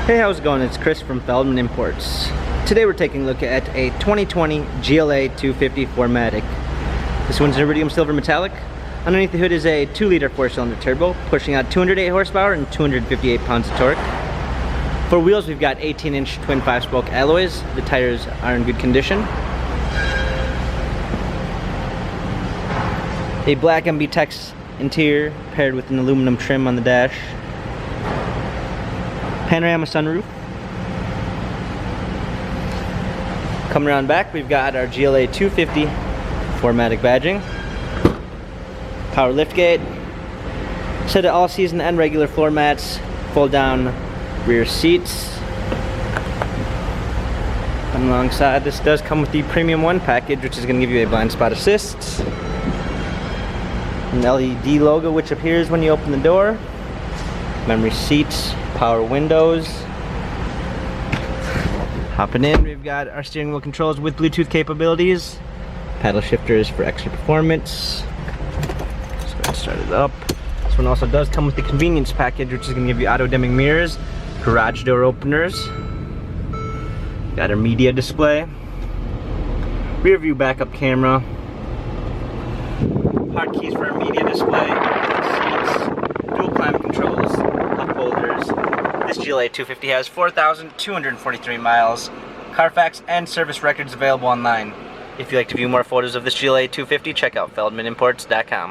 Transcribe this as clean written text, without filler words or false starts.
Hey, how's it going? It's Chris from Feldmann Imports. Today we're taking a look at a 2020 GLA 250 4MATIC. This one's an iridium silver metallic. Underneath the hood is a 2-liter 4-cylinder turbo, pushing out 208 horsepower and 258 pounds of torque. For wheels, we've got 18-inch twin 5-spoke alloys. The tires are in good condition. A black MB-Tex interior paired with an aluminum trim on the dash. Panorama sunroof. Coming around back, we've got our GLA 250 4MATIC badging. Power liftgate. Set of all-season and regular floor mats. Fold down rear seats. And alongside, this does come with the Premium 1 package, which is going to give you a blind spot assist. An LED logo which appears when you open the door. Memory seats, power windows. Hopping in, we've got our steering wheel controls with Bluetooth capabilities. Paddle shifters for extra performance. Let's go ahead and start it up. This one also does come with the convenience package, which is going to give you auto dimming mirrors, garage door openers. Got our media display, rear view backup camera, hard keys for our media display, seats, dual climate controls, cup holders. This GLA 250 has 4,243 miles, Carfax and service records available online. If you'd like to view more photos of this GLA 250, check out feldmanimports.com.